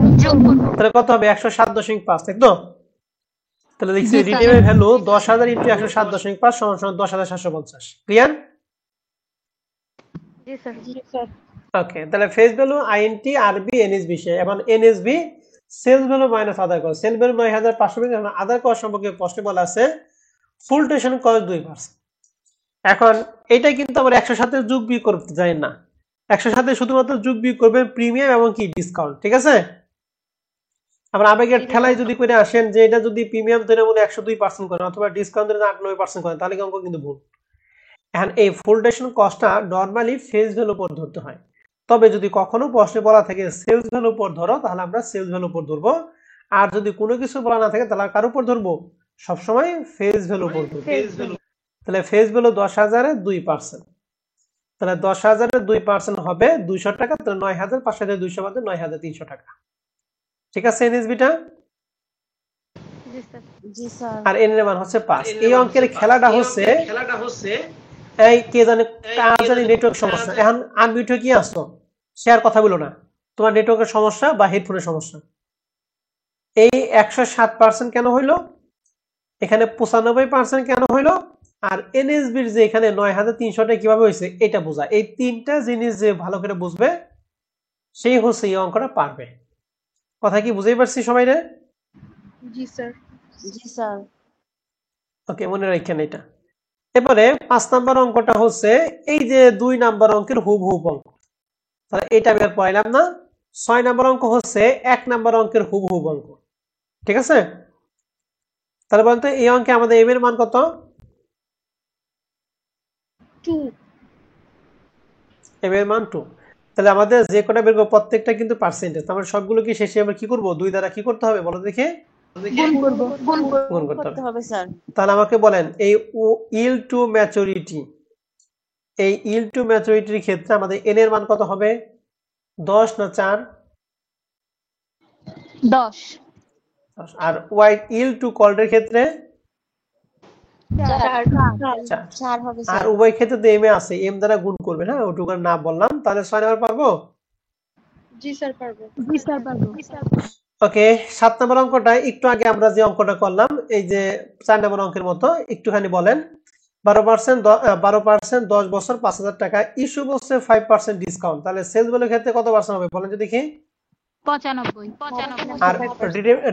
তাহলে কত হবে? 107.5, তাই তো? তাহলে দেখছি রিডিমেবল ভ্যালু 10,000 ইন্টু 107.5 সমান 10,750। ক্লিয়ার? জি স্যার। জি স্যার। ওকে, তাহলে ফেস ভ্যালু আইএনটি আরবি এনএসবি সে এবং এনএসবি সেলস ভ্যালু মাইনাস আদার কস্ট। সেল ভ্যালু 9,500 এবং আদার কস্ট সম্পর্কে প্রশ্নে বলা আছে ফুল টেশন কস্ট 2%। এখন এটা কিন্তু আমরা 107 এর যোগ বিয়োগ করতে যাই না, 107 এ শুধুমাত্র যোগ বিয়োগ করবেন প্রিমিয়াম এবং কি ডিসকাউন্ট। ঠিক আছে? আমরা আবেগের ঠেলায় যদি করে আসেন যে এটা যদি প্রিমিয়াম ধরে বলে 102% করেন অথবা ডিসকাউন্ট ধরে 98% করেন তাহলে অঙ্ক কিন্তু ভুল। এখন এই ফুল টেশন কস্টটা নরমালি ফেস ভ্যালু উপর ধরতে হয়। তবে যদি কখনো প্রশ্নে বলা থাকে সেলস ভ্যালু উপর ধরো তাহলে আমরা সেলস ভ্যালু উপর ধরবো। আর যদি কোনো কিছু বলা না থাকে তাহলে কার উপর ধরবো? সবসময় ফেস ভ্যালু উপর ধরবো। তাহলে ফেস ভ্যালু 10,000 এর 2%। তাহলে 10,000 এর 2% হবে 200 টাকা। তাহলে 9,500 থেকে 200 বাদে 9,300 টাকা। ঠিক আছে এনএসবিটা? জি স্যার। আর এন এর মান হচ্ছে 5। এই অঙ্কের খেলাটা হচ্ছে এই কে জানে কার জানি নেটওয়ার্ক সমস্যা। এখন আনমিউট হয়ে কি আসছো? শেয়ার কথা বলো না। তোমার নেটওয়ার্কের সমস্যা বা হেডফোনের সমস্যা। এই 107% কেন হইলো? এখানে 95% কেন হইলো? আর এনএসবির যে এখানে 9,300 টাকা কিভাবে হয়েছে এটা বোঝা। এই তিনটা জিনিস যে ভালো করে বুঝবে সেই হচ্ছে এই অঙ্কটা পারবে। কথা কি বুঝাই পারছি সবাই রে? জি স্যার। জি স্যার। ওকে, মনে রাখেন এটা। এবারে 5 নাম্বার অঙ্কটা হচ্ছে এই যে 2 নাম্বার অঙ্কের হুবহুব অঙ্ক। তাহলে এটা আমি আর পড়াইলাম না। 6 নাম্বার অঙ্ক হচ্ছে 1 নাম্বার অঙ্কের হুবহুব অঙ্ক। ঠিক আছে? তাহলে বলতে এই অঙ্কে আমাদের এম এর মান কত? 2। এম এর মান 2। তাহলে আমাদের যে কটা বের করব প্রত্যেকটা কিন্তু পার্সেন্টেজ। আমরা সবগুলো কি শেষে আমরা কি করব? 2 দ্বারা কি করতে হবে বলো দেখি? গুণ করতে হবে স্যার। তাহলে আমাকে বলেন এই yield to maturity, এই yield to maturity এর ক্ষেত্রে আমাদের n এর মান কত হবে? 10 না 4? 10। আর y yield to cold এর ক্ষেত্রে 4 হবে আর স্যার। উভয় ক্ষেত্রে তো m এ আছে, m দ্বারা গুণ করবেন। হ্যাঁ, ওটুকু না বললাম। তাহলে 6 নাম্বার পারবো? জি স্যার পারবো। ওকে, 7 নম্বর অঙ্কটা একটু আগে আমরা যে অঙ্কটা করলাম এই যে 4 নম্বর অঙ্কের মতো একটুখানি বলেন। 12% 10 বছর 5,000 টাকা, ইস্যু বলছে 5% ডিসকাউন্ট। তাহলে সেলস ভ্যালুর ক্ষেত্রে কত পার্সেন্ট হবে বলেন তো দেখি? 95। আর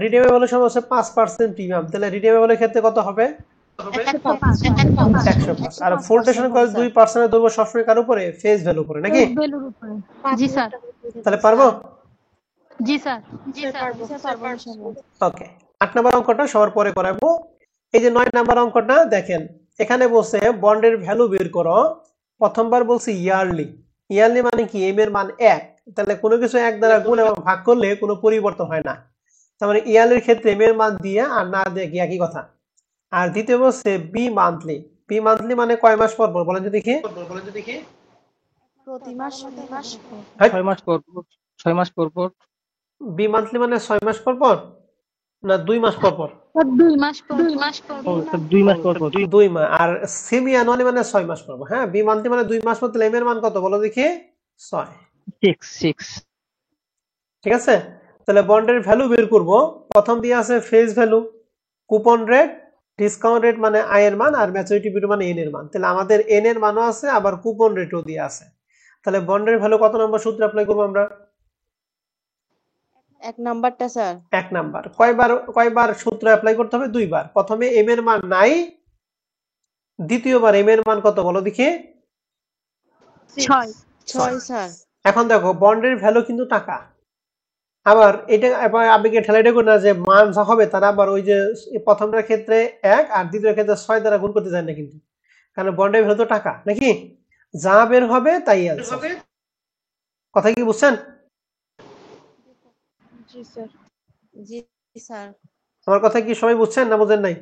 রিডিমেবল সময় হচ্ছে 5% প্রিমিয়াম। তাহলে রিডিমেবলের ক্ষেত্রে কত হবে? 105। আর ফুল টেশন কস্ট 2% এর ধরবো সবসময় কার উপরে? ফেস ভ্যালু উপরে নাকি? জি স্যার। তাহলে পারবো? জি স্যার। জি স্যার পারবো। ওকে, 8 নাম্বার অঙ্কটা সবার পরে করাবো। এই যে 9 নাম্বার অঙ্কটা দেখেন, এখানে বলছে বন্ডের ভ্যালু বের করো। প্রথমবার বলছি ইয়ারলি। ইয়ারলি মানে কি? এম এর মান 1। তাহলে কোনো কিছু 1 দ্বারা গুণ এবং ভাগ করলে কোনো পরিবর্তন হয় না। তার মানে ইয়ারলির ক্ষেত্রে এম এর মান দিয়ে আর না দিয়ে কি একই কথা। আর দ্বিতীয় বলছে বি মান্থলি। বি মান্থলি মানে কয় মাস পর পর বলেন তো দেখি? প্রতি মাস 6 মাস পর পর। 6 মাস পর পর। বি মান্থলি মানে 6 মাস পর পর না 2 মাস পর পর? 2 মাস পর। ও স্যার 2 মাস পর পর। 2 মাস। আর সেমি অ্যানুয়ালি মানে 6 মাস পর পর। হ্যাঁ, বি মান্থলি মানে 2 মাস পর। তাহলে এম এর মান কত বলো দেখি? 6। 6। ঠিক আছে? তাহলে বন্ডের ভ্যালু বের করব। প্রথম দিয়ে আছে face value, coupon rate, discount rate মানে আই এর মান, আর ম্যাচুরিটি পিরিয়ড মানে এন এর মান। তাহলে আমাদের এন এর মানও আছে আবার কুপন রেটও দিয়ে আছে। তাহলে বন্ডের ভ্যালু কত নম্বর সূত্রে অ্যাপ্লাই করব আমরা? এক নাম্বারটা স্যার। এক নাম্বার। কয়বার সূত্র অ্যাপ্লাই করতে হবে? দুইবার। প্রথমে এম এর মান নাই, দ্বিতীয়বার এম এর মান কত বলো দেখি? 6 6 স্যার। এখন দেখো বন্ডের ভ্যালু কিন্তু টাকা, আবার এটা আবেগে ঠেলা এটা করে না যে মান যা হবে তারা আবার ওই যে প্রথমটার ক্ষেত্রে 1 আর দ্বিতীয় ক্ষেত্রে 6 দ্বারা গুণ করতে যায় না কিন্তু, কারণ বন্ডের ভ্যালু তো টাকা নাকি, যা বের হবে তাই আনসার। কথা কি বুঝছেন? জি স্যার। জি স্যার। আমার কথা কি সবাই বুঝছেন না বুঝেন নাই?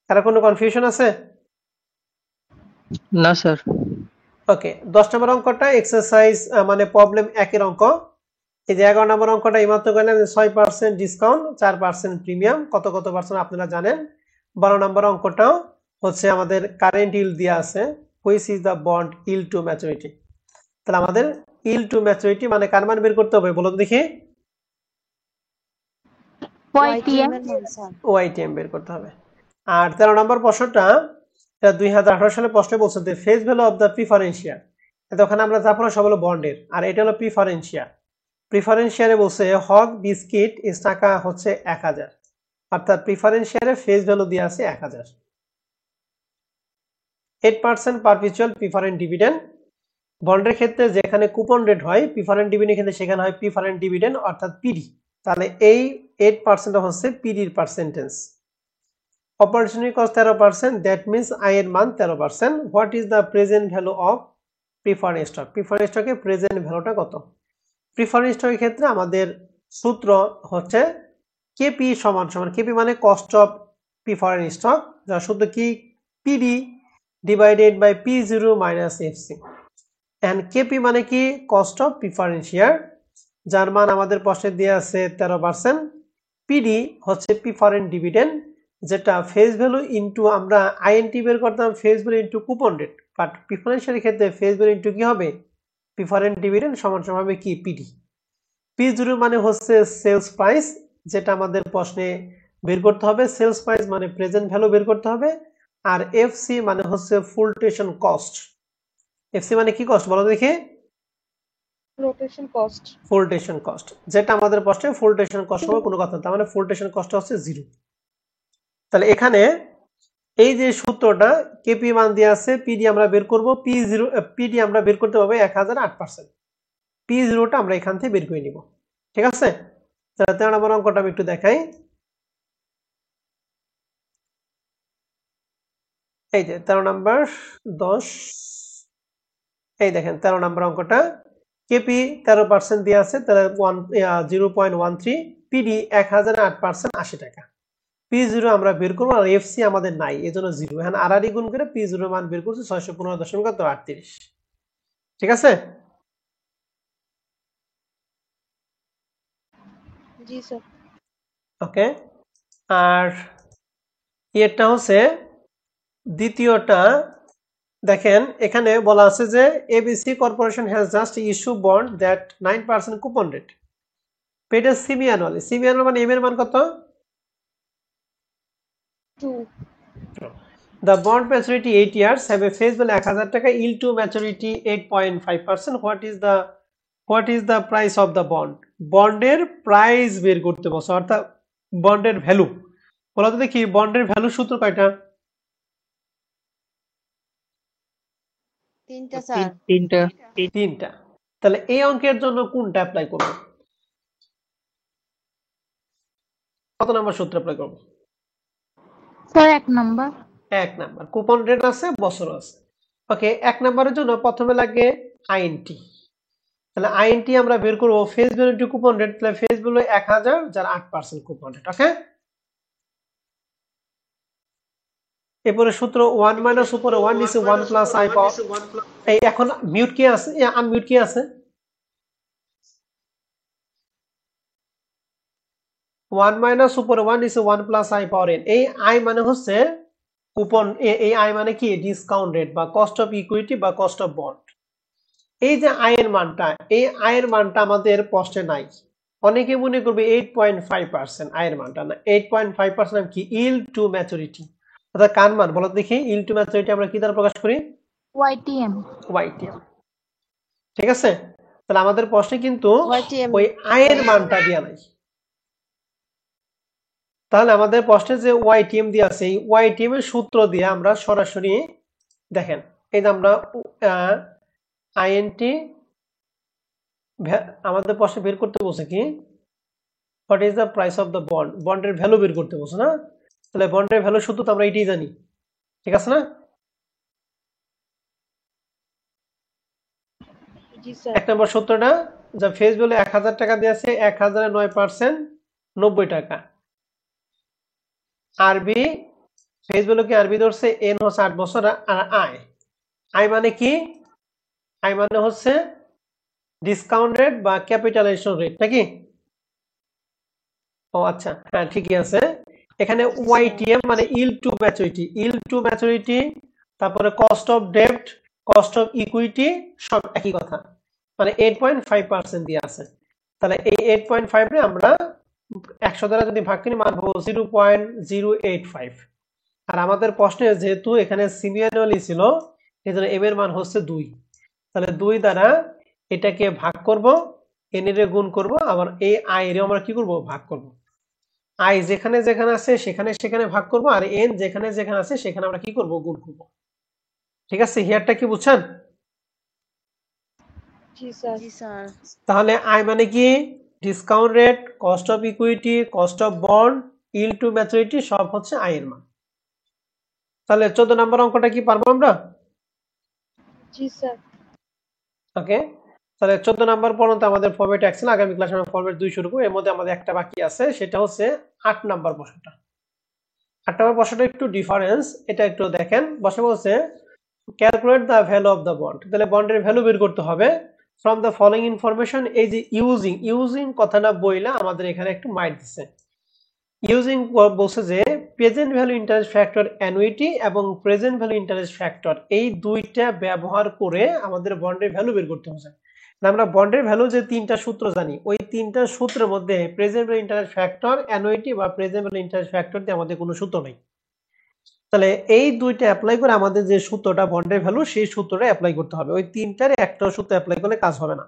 কারো কোনো কনফিউশন আছে? না স্যার। ওকে, 10 নম্বর অঙ্কটা এক্সারসাইজ মানে প্রবলেম 1 এর অঙ্ক। এই যে 11 নম্বর অঙ্কটা এইমাত্র গেলাম, 6% ডিসকাউন্ট, 4% প্রিমিয়াম, কত পার্সেন্ট আপনারা জানেন। 12 নম্বর অঙ্কটাও হচ্ছে আমাদের কারেন্ট ইল্ড দেওয়া আছে, which is the bond yield to maturity. তাহলে আমাদের ইল্ড টু ম্যাচুরিটি মানে কার মান বের করতে হবে বলো তো দেখি? YTM এর মান স্যার। ওয়াইটিএম বের করতে হবে। আর 13 নম্বর প্রশ্নটা, এটা 2018 সালে প্রশ্ন বলছে যে face value of the preferential. ওখানে আমরা যা পড়া সব হলো বন্ডের, আর এটা হলো প্রিফারেন্সিয়াল। প্রিফারেন্সিয়ালে বলছে হক বিস্কিট ইস টাকা হচ্ছে 1000, অর্থাৎ প্রিফারেন্সিয়ালে ফেস ভ্যালু দিয়ে আছে 1000। 8% পারপিচুয়াল প্রিফারেন্ট ডিভিডেন্ড। বন্ডের ক্ষেত্রে যেখানে কুপন রেট হয়, প্রিফারেন্ট ডিভিডেন্ডের ক্ষেত্রে সেখানে হয় প্রিফারেন্ট ডিভিডেন্ড অর্থাৎ পিডি। তাহলে এই 8% হচ্ছে পিডির percentage. Opportunity cost 13%, that means আয়ের মান 13%। What is the present value of preference stock? Preference স্টকের প্রেজেন্ট ভ্যালুটা কত? প্রিফারেন্স স্টকের ক্ষেত্রে আমাদের সূত্র হচ্ছে কেপি সমান সমান, কেপি মানে কস্ট অফ প্রিফারেন্স স্টক, যার সূত্র কি? PD divided by P0 minus FC. And KP মানে কি? কস্ট অফ প্রিফারেন্স শেয়ার, যার মান আমাদের প্রশ্নে দেওয়া আছে 13%। পিডি হচ্ছে প্রিফারেন্ট ডিভিডেন্ড, যেটা ফেস ভ্যালু ইনটু আমরা আইএনটি বের করতাম face value into coupon rate, but preferential ক্ষেত্রে ফেস ভ্যালু ইনটু কি হবে? প্রিফারেন্ট ডিভিডেন্ড সমান সমান হবে কি? পিডি। P0 মানে হচ্ছে সেলস প্রাইস, যেটা আমাদের প্রশ্নে বের করতে হবে। সেলস প্রাইস মানে প্রেজেন্ট ভ্যালু বের করতে হবে। আর এফসি মানে হচ্ছে ফুলটেশন কস্ট। এফসি মানে কি কস্ট বলো দেখি? ফুলটেশন কস্ট, যেটা আমাদের প্রশ্নে ফুলটেশন কস্ট হবে কোনো কথা না, তার মানে ফুলটেশন কস্ট হচ্ছে 0। তাহলে এখানে এই যে সূত্রটা কেপি মান দিয়ে আছে, পিডি আমরা বের করব, পিডি আমরা বের করতে পারবো 1008%। P0টা আমরা এখান থেকে বের করে নিব, ঠিক আছে? তাহলে 13 নম্বর অঙ্কটা আমি একটু দেখাই। এই যে 13 নম্বর 10, এই দেখেন 13 নম্বর অঙ্কটা, কেপি 13% দিয়ে আছে, তাহলে 0.13, পিডি 1008%, 80 টাকা। P0 আমরা বের করবো, আর এফসি আমাদের নাই, এজন্য 0। এখন আড়াআড়ি গুণ করে P0 মান বের করছি 615.38। ঠিক আছে? জি স্যার। ওকে, আর এটা হচ্ছে দ্বিতীয়টা। দেখেন এখানে বলা আছে যে ABC corporation has just issue bond that 9% coupon rate paid semi annually. Semi annual মানে এম এর মান কত? 2 The bond maturity 8 years, have a face value 1000 টাকা, yield to maturity 8.5%. What is the price of the bond? বন্ডের প্রাইস বের করতে বলছে, অর্থাৎ বন্ডের ভ্যালু। বলা তো দেখি বন্ডের ভ্যালু সূত্র কয়টা? তিনটা স্যার। তিনটা। তাহলে এই অঙ্কের জন্য কোনটা অ্যাপ্লাই করব? কত নাম্বার সূত্র অ্যাপ্লাই করব? Sir 1 number. 1 number. Coupon rate আছে, বছর আছে। ওকে, 1 নাম্বারের জন্য প্রথমে লাগে আইএনটি। তাহলে আইএনটি আমরা বের করব face value into coupon rate, তাহলে ফেস ভ্যালু 1000, যার 8% কুপন রেট। ওকে, এরপরে সূত্র 1 মাইনাস উপরে 1 নিচে 1 প্লাস আই পাওয়ার। এই এখন মিউট কে আছে? আনমিউট কে আছে? 1 মাইনাস উপরে 1 নিচে 1 প্লাস আই পাওয়ার এন। এই আই মানে হচ্ছে কুপন, এই আই মানে কি? ডিসকাউন্ট রেট বা কস্ট অফ ইকুইটি বা কস্ট অফ বন্ড। এই যে আয়ের মানটা, এই আয়ের মানটা আমাদের প্রশ্নে নাই। অনেকে মনে করবে 8.5% আয়ের মানটা না, 8.5% কি? Yield to maturity. অর্থাৎ কার মান বলো দেখি? ইল্ড টু ম্যাচুরিটি আমরা কি দ্বারা প্রকাশ করি? YTM। ওয়াইটিএম। ঠিক আছে? তাহলে আমাদের প্রশ্নে কিন্তু YTM ওই আয়ের মানটা দেয়া নাই। তাহলে আমাদের প্রশ্নে যে ওয়াইটিএম দিয়ে আছে এই ওয়াইটিএম এর সূত্র দিয়ে আমরা সরাসরি দেখেন এই যে আমরা আইএনটি আমাদের প্রশ্নে বের করতে বলছে কি what is the price of the bond, বন্ডের ভ্যালু বের করতে বলছে না। তাহলে বন্ডের ভ্যালু সূত্র তো আমরা এটাই জানি, ঠিক আছে না। জি স্যার। এক নম্বর সূত্রটা যে ফেস ভ্যালু 1000 টাকা দিয়ে আছে, 1000 9% 90 টাকা। আরবি ফেস ভ্যালু কি আরবি ধরছে, এন হচ্ছে 8 বছর, আর আয় আয় মানে কি, আয় মানে হচ্ছে ডিসকাউন্ট রেট বা ক্যাপিটালাইজেশন রেট নাকি। ও আচ্ছা, হ্যাঁ ঠিকই আছে। এখানে ওয়াইটিএম মানে yield to maturity, yield to maturity, তারপরে cost of debt, cost of equity সব একই কথা, মানে 8.5% দিয়ে আছে। তাহলে এই 8.5 রে আমরা 100 দ্বারা যদি ভাগ করি মান পাবো 0.085। আর আমাদের প্রশ্নে যেহেতু এখানে সিমিয়ানুয়ালি ছিল এই জন্য এম এর মান হচ্ছে 2। তাহলে 2 দ্বারা এটাকে ভাগ করব, এন এর গুণ করব, আবার এই আই এর আমরা কি করব ভাগ করব। আই যেখানে যেখানে আছে সেখানে সেখানে ভাগ করব, আর এন যেখানে যেখানে আছে সেখানে আমরা কি করব গুণ করব। ঠিক আছে, হিয়ারটা কি বুঝছেন? জি স্যার। জি স্যার। তাহলে আই মানে কি discount rate, cost of equity, cost of bond, yield to maturity সব হচ্ছে আই এর মান। তাহলে 14 নম্বর অঙ্কটা কি পারবো আমরা? জি স্যার। ওকে, তাহলে 14 নম্বর পর্যন্ত আমাদের ফরম্যাট এক ছিল, আগামী ক্লাসে আমরা ফরম্যাট 2 শুরু করব। এর মধ্যে আমাদের একটা বাকি আছে, সেটা হচ্ছে 8 নম্বর প্রশ্নটা। 8 নম্বর প্রশ্নটা একটু ডিফারেন্স, এটা একটু দেখেন। বসে বলছে calculate the value of the bond, তাহলে বন্ডের ভ্যালু বের করতে হবে ফ্রম দ্য ফলোইং ইনফরমেশন। এই যে ইউজিং কথাটা বইলা আমাদের এখানে একটু মাইট দিচ্ছে। ইউজিং বলছে যে present value interest factor annuity এবং প্রেজেন্ট ভ্যালু ইন্টারেস্ট ফ্যাক্টর এই দুইটা ব্যবহার করে আমাদের বন্ডের ভ্যালু বের করতে হবে। আমরা বন্ডের ভ্যালু যে তিনটা সূত্র জানি, ওই তিনটা সূত্রের মধ্যে present value interest factor, annuity বা প্রেজেন্ট ভ্যালু ইন্টারেস্ট ফ্যাক্টর দিয়ে আমাদের কোনো সূত্র নেই। তাহলে এই দুইটা অ্যাপ্লাই করে আমাদের যে সূত্রটা বন্ডের ভ্যালু, সেই সূত্রটা অ্যাপ্লাই করতে হবে। ওই তিনটার একটা সূত্র অ্যাপ্লাই করলে কাজ হবে না।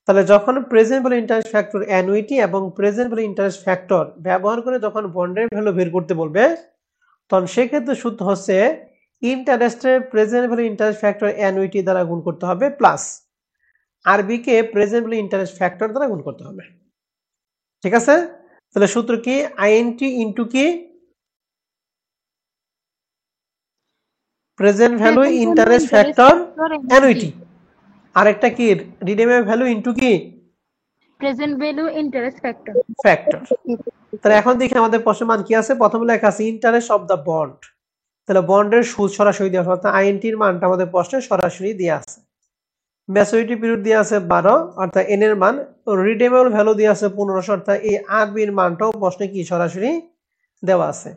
তাহলে যখন present value interest factor annuity এবং প্রেজেন্ট ভ্যালু ইন্টারেস্ট ফ্যাক্টর ব্যবহার করে যখন বন্ডের ভ্যালু বের করতে বলবে, তখন সেক্ষেত্রে সূত্র হচ্ছে ইন্টারেস্টের present value interest factor annuity দ্বারা গুণ করতে হবে, প্লাস আরবি কে প্রেজেন্ট ভ্যালু ইন্টারেস্ট ফ্যাক্টর দ্বারা গুণ করতে হবে। ঠিক আছে, তাহলে সূত্র কি আইএনটি ইনটু কি present value interest factor annuity, আরেকটা কি রিডিমেবল ভ্যালু ইনটু কি প্রেজেন্ট ভ্যালু ইন্টারেস্ট ফ্যাক্টর। তাহলে এখন দেখি আমাদের প্রশ্নের মান কি আছে। প্রথমে লেখা আছে ইন্টারেস্ট অফ দ্য বন্ড, তাহলে বন্ডের সুদ সরাসরি দেওয়া আছে, অর্থাৎ আইএনটির মানটা আমাদের প্রশ্নে সরাসরি দেওয়া আছে। ম্যাচুরিটি পিরিয়ড দিয়ে আছে 12, অর্থাৎ এন এর মান। রিডিমেবল ভ্যালু দিয়ে আছে 1500, অর্থাৎ এই আরবির মানটাও প্রশ্নে কি সরাসরি দেওয়া আছে।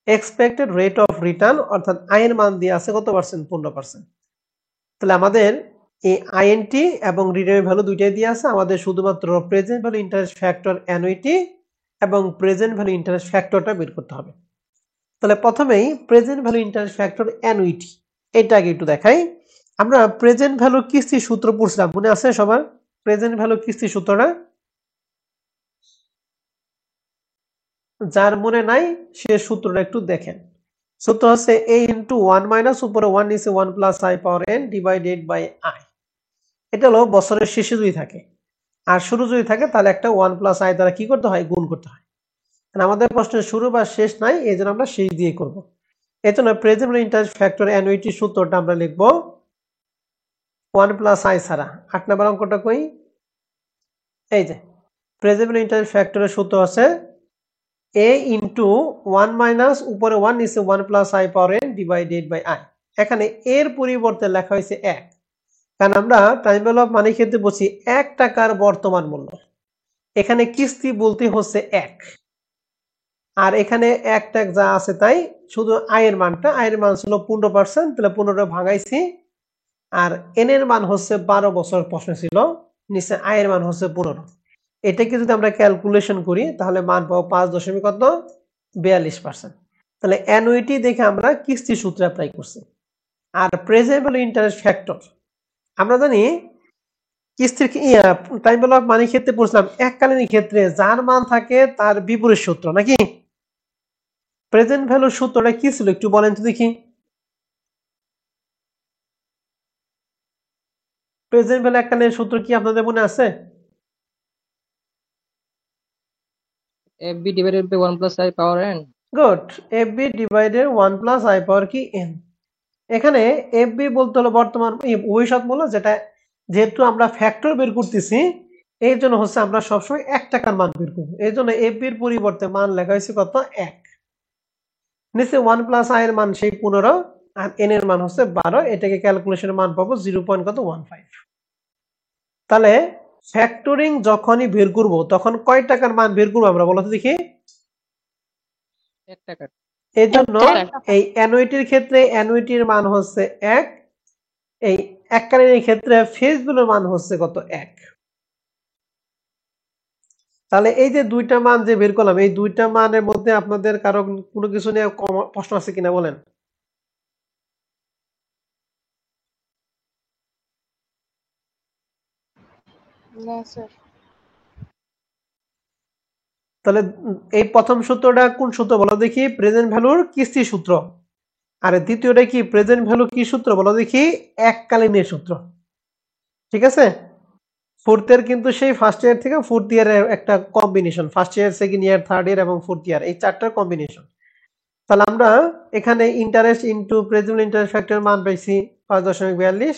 এক্সপেক্টেড রেট অফ রিটার্ন, অর্থাৎ আই এর মান দিয়ে আছে কত পার্সেন্ট, 15%। তাহলে আমাদের এই আইএনটি এবং রিডিমেবল ভ্যালু দুইটাই দিয়ে আছে, আমাদের শুধুমাত্র present value interest factor annuity এবং প্রেজেন্ট ভ্যালু ইন্টারেস্ট ফ্যাক্টরটা বের করতে হবে। তাহলে প্রথমেই present value interest factor annuity, এটা আগে একটু দেখাই। আমরা প্রেজেন্ট ভ্যালু কিস্তি সূত্র পড়ছিলাম, মনে আছে সবার প্রেজেন্ট ভ্যালু কিস্তি সূত্রটা? যার মনে নাই সে সূত্রটা একটু দেখেন। সূত্র হচ্ছে a ইন্টু 1 মাইনাস উপরে 1 নিচে 1 plus I power n divided by I. এটা হলো বছরের শেষে যদি থাকে আর শুরু যদি থাকে তাহলে একটা 1 প্লাস আই দ্বারা কি করতে হয়, গুণ করতে হয়। আমাদের প্রশ্নের শুরু বা শেষ নাই, এই জন্য আমরা শেষ দিয়ে করব। এই জন্য present value interest factor annuity সূত্রটা আমরা লিখবো 1 প্লাস আই ছাড়া। 8 নম্বর অঙ্কটা কই, এই যে প্রেজেন্ট ভ্যালু ইন্টারেস্ট ফ্যাক্টরের সূত্র আছে a ইন্টু 1 মাইনাস উপরে 1 নিচে 1 plus I power n divided by I. এখানে এর পরিবর্তে লেখা হয়েছে 1, কারণ আমরা টাইম ভ্যালু অফ মানি ক্ষেত্রে বলছি 1 টাকার বর্তমান মূল্য। এখানে কিস্তি বলতে হচ্ছে 1, আর এখানে 1 টাকা যা আছে তাই, শুধু আয়ের মানটা, আয়ের মান ছিল 15%, তাহলে 15 ভাঙাইছি। আর এন এর মান হচ্ছে 12 বছর প্রশ্ন ছিল, নিচে আয়ের মান হচ্ছে 15। এটাকে যদি আমরা ক্যালকুলেশন করি তাহলে মান পাবো 5.42%। তাহলে অ্যানুইটি দেখে আমরা কিস্তি সূত্র অ্যাপ্লাই করছি। আর প্রেজেন্ট ভ্যালু ইন্টারেস্ট ফ্যাক্টর আমরা জানি টাইম ভ্যালু অফ মানি ক্ষেত্রে পড়ছিলাম এককালীন ক্ষেত্রে যার মান থাকে তার বিপরীত সূত্র নাকি? প্রেজেন্ট ভ্যালুর সূত্রটা কি ছিল একটু বলেন তো দেখি। প্রেজেন্ট ভ্যালু এককালীন সূত্র কি আপনাদের মনে আছে? FB divided by 1 plus I power n. Good. F B divided 1 plus I power কি এন। এখানে এফ বি বলতে হলো বর্তমান ভবিষ্যৎ মূল্য, যেটা যেহেতু আমরা ফ্যাক্টর বের করতেছি এই জন্য হচ্ছে আমরা সবসময় 1 টাকার মান বের করবো, এই জন্য এফ বির পরিবর্তে মান লেখা হয়েছে কত 1। নিচে 1 প্লাস আই এর মান সেই 15 আর এন এর মান হচ্ছে 12, এটাকে ক্যালকুলেশনের মান পাবো 0.15। তাহলে ফ্যাক্টরিং যখনই বের করব তখন কয় টাকার মান বের করবো আমরা বলো তো দেখি। 1 টাকা। এই জন্য 1 টাকা। এই অ্যানুইটির ক্ষেত্রে অ্যানুইটির মান হচ্ছে 1, এই এককালীনের ক্ষেত্রে ফেজ ভ্যালুর মান হচ্ছে কত 1। তাহলে এই যে দুইটা মান যে বের করলাম এই দুইটা মানের মধ্যে আপনাদের কারো কোনো কিছু নিয়ে প্রশ্ন আছে কিনা বলেন। না স্যার। তাহলে এই প্রথম সূত্রটা কোন সূত্র বলো দেখি? প্রেজেন্ট ভ্যালুর কিস্তি সূত্র। আর দ্বিতীয়টা কি? প্রেজেন্ট ভ্যালু কি সূত্র বলো দেখি? এককালীনের সূত্র। ঠিক আছে, ফোর্থের কিন্তু সেই ফার্স্ট ইয়ার থেকে ফোর্থ ইয়ারের একটা combination, first year, second year, third year এবং ফোর্থ ইয়ার, এই চারটার কম্বিনেশন। তাহলে আমরা এখানে ইন্টারেস্ট ইনটু প্রেজেন্ট ইন্টারেস্ট ফ্যাক্টরের মান পাইছি 5.42,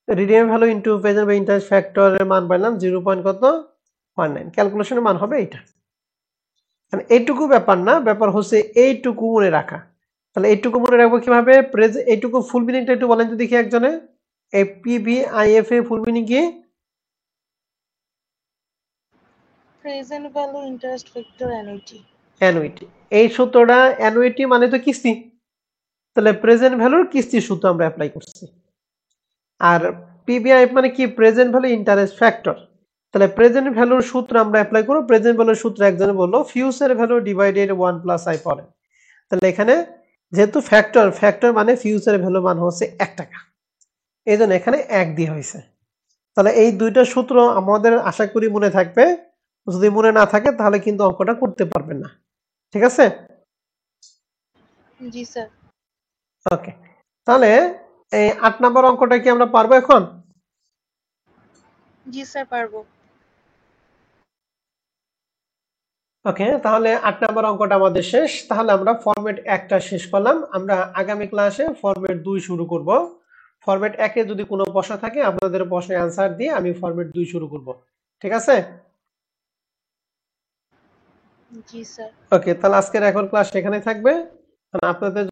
redeem value into present by interest ফ্যাক্টরের মান পাইলাম 0.19। ক্যালকুলেশনের মান হবে এইটা। এইটুকু ব্যাপার না, ব্যাপার হচ্ছে এইটুকু মনে রাখা। তাহলে এইটুকু মনে রাখবো কিভাবে? এইটুকু ফুল মিনিংটা একটু বলেন তো দেখি একজনে। এই পিভিআইএফ এর ফুল মিনিং কি? Present value interest factor annuity. Annuity. এই সূত্রটা, অ্যানুইটি মানে তো কিস্তি, তাহলে প্রেজেন্ট ভ্যালুর কিস্তির সূত্র আমরা অ্যাপ্লাই করছি। আর পিভিআইএফ মানে কি? Present value interest factor. তাহলে প্রেজেন্ট ভ্যালুর সূত্র আমরা অ্যাপ্লাই করব। প্রেজেন্ট ভ্যালুর সূত্র একজনে বললো future value divided 1 plus I power n। তাহলে এখানে যেহেতু ফ্যাক্টর, ফ্যাক্টর মানে ফিউচার ভ্যালু মান হচ্ছে 1 টাকা, এই জন্য এখানে 1 দিয়ে হয়েছে। তাহলে এই দুইটা সূত্র আমাদের আশা করি মনে থাকবে, যদি মনে না থাকে তাহলে কিন্তু অঙ্কটা করতে পারবেন না। ঠিক আছে? জি স্যার। ওকে, তাহলে এই 8 নম্বর অঙ্কটা কি আমরা পারবো এখন? জি স্যার পারবো। ওকে, তাহলে 8 নম্বর অঙ্কটা আমাদের শেষ। তাহলে আমরা ফরম্যাট 1টা শেষ করলাম। আমরা আগামী ক্লাসে ফরম্যাট 2 শুরু করব। ফরম্যাট 1 এ যদি কোনো প্রশ্ন থাকে আপনাদের প্রশ্নের অ্যানসার দিয়ে আমি ফরম্যাট 2 শুরু করব। ঠিক আছে? জি স্যার। ওকে, তাহলে আজকের এখন ক্লাস এখানে থাকবে। আপনাদের